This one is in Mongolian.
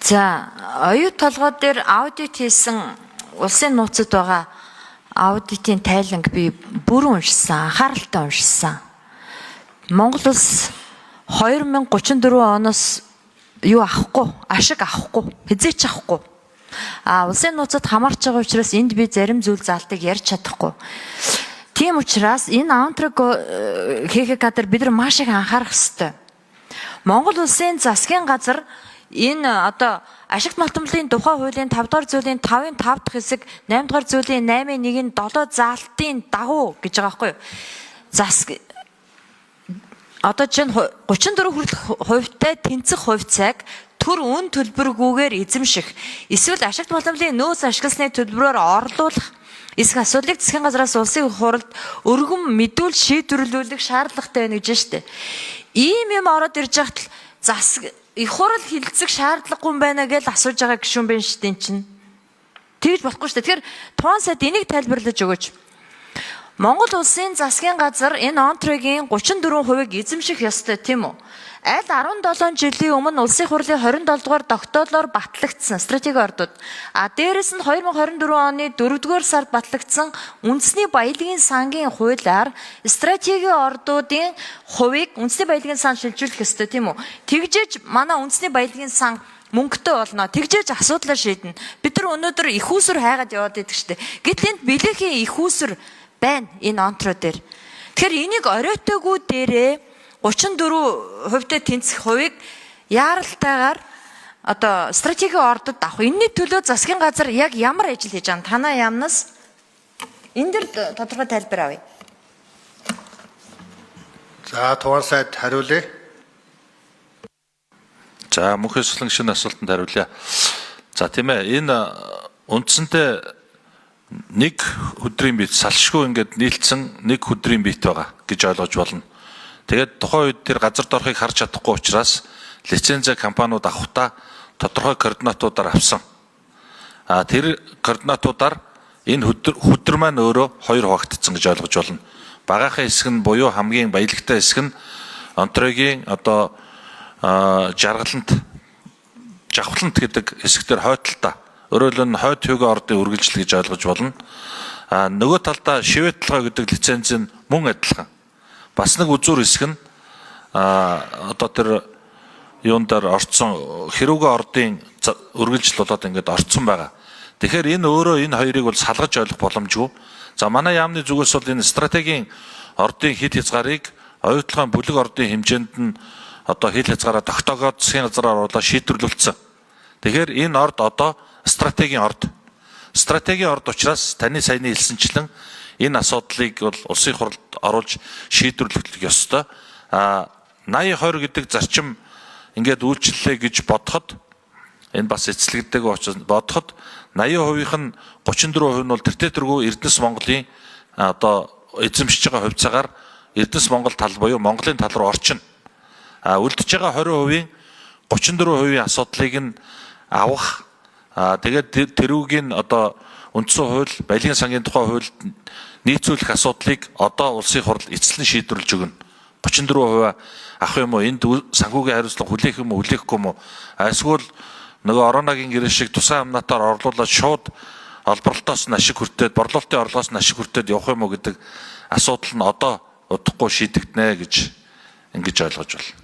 За, оюут толгой дээр аудит хийсэн улсын нууцад байгаа аудитын тайланг би бүрэн уншсан, анхааралтай уншсан. Монгол улс 2034 оноос юу авахгүй, ашиг авахгүй, хизээч авахгүй. Улсын нууцад хамаарч байгаа учраас энд би зарим зүйл заалтыг ярьж чадахгүй. Тийм учраас энэ аунтраг хийх кадр бид нар маш их анхаарах ёстой. Монгол улсын засгийн газар энэ одоо ашигт малтомлын тухай хуулийн 5 дугаар зүйлийн 5-ын 5 дахь хэсэг 8 дугаар зүйлийн 8-ын 1-ийн 7 заалтын дагуу гэж байгаа байхгүй юу? Одоо чинь 34 хүртэлх хувьтай тэнцэх хувьцааг төр үн төлбөргүйгээр эзэмших эсвэл ашигт малтомлын нөөц ашигласны төлбөрөөр орлуулах эсэх асуудлыг засгийн газраас улсын хурлд өргөн мэдүүл шийдвэрлүүлэх шаардлагатай байна гэж байна шүү дээ. Ийм юм ороод ирж байхад их хурал хилцэх шаардлагагүй юм байна гэж асууж байгаа гишүүн байна шүү дээ чинь. Тэгж болохгүй шүү дээ. Тэгэхээр туан сайд энийг тайлбарлаж өгөөч. Монгол улсын засгийн газар энэ онтрогийн 34% эзэмших ёстой тийм үү? Аль 17 жилийн өмнө улсын хурлын 27 дугаар тогтоолоор батлагдсан стратеги ордууд. Дээрэс нь 2024 оны 4-р сард батлагдсан үндэсний баялагын сангийн хуулиар стратеги ордуудын хувийг үндэсний баялагын сан шилжүүлэх ёстой тийм үү? Тэгжээж манай үндэсний баялагын сан мөнгөтэй болно. Тэгжээж асуудлаа шийднэ. Бид нар өнөөдөр их усүр хайгаад яваад байдаг шүү дээ. Гэтэл энд билехийн их усүр байна энэ онтро дээр. Тэгэхээр энийг оройтойгоо дээрээ 34% тэнцэх хувийг яаралтайгаар одоо стратеги ордод авах. Энэний төлөө засгийн газар яг ямар ажил хийж байгаа? Танаа яамнаас энэ дэр тодорхой тайлбар авъя. За, туан сайд хариулъя. За, мөнх ёслон шинэ асуултанд хариулъя. За, тийм ээ. Энэ үндсэндээ нэг өдрийн бит салшгүй ингээд нийлцсэн нэг өдрийн бит байгаа гэж ойлгож болно. Тэгээд тухайн үед тэр газар дорхыг харж чадахгүй учраас лицензээ компаниуд авахдаа тодорхой координатуудаар авсан. Тэр координатуудаар энэ хөдөр маань өөрөө хоёр хуваагдсан гэж ойлгож байна. Багаахын хэсэг нь буюу хамгийн баялагтай хэсэг нь онтрогийн одоо жаргалант жавхлант гэдэг хэсэгтэр хойдолтой. Өөрөөр нь хойд хүйгээ ордын үргэлжил гэж ойлгож болно. Нөгөө талдаа шивэт толгой гэдэг лиценз нь мөн адилхан. Бас нэг үзүүр хэсэг нь одоо тэр юундаар орцсон хэрүүгээ ордын үргэлжил болоод ингээд орцсон байгаа. Тэгэхээр энэ өөрөө энэ хоёрыг бол салгаж ойлгох боломжгүй. За, манай яамны зүгээс бол энэ стратегийн ордын хит хязгаарыг оюутлогын бүлэг ордын хэмжээнд нь одоо хил хязгаараа тогтоогоод засгийн газраар оруулаад шийдвэрлүүлсэн. Тэгэхээр энэ орд одоо стратегийн орд. Стратегийн орд учраас таны саяны хэлсэнчлэн энэ асуудлыг бол улсын хурлд оруулж шийдвэрлэх ёстой. 80-20 гэдэг зарчим ингээд үйлчлэлээ гэж бодоход энэ бас эцэлэгдэг учраас бодоход 80% нь 34% нь бол тэртээ тэргүй Эрдэнэс Монголын одоо эзэмшиж байгаа хувьцаагаар Эрдэнэс Монгол тал буюу Монголын тал руу орчино. Үлдэж байгаа 20%-ийн 34%-ийн асуудлыг нь авах. Тэгээд тэрүүгийн одоо үндсэн хууль, баялагын сангийн тухай хуульд нийцүүлэх асуудлыг одоо улсын хурл эцэслэн шийдвэрлэж өгнө. 34% авах юм уу? Энд санхүүгийн хариуцлага хүлээх юм уу, хүлээхгүй юм уу? Эсвэл нөгөө Оронагийн гэрээ шиг тусгай амнаатаар орлуулад шууд олборлолтоос нь ашиг хүртээд, борлуулалтын орлогоос нь ашиг хүртээд явах юм уу гэдэг асуудал нь одоо удахгүй шийдэгдэнэ гэж ингэж ойлгож байна.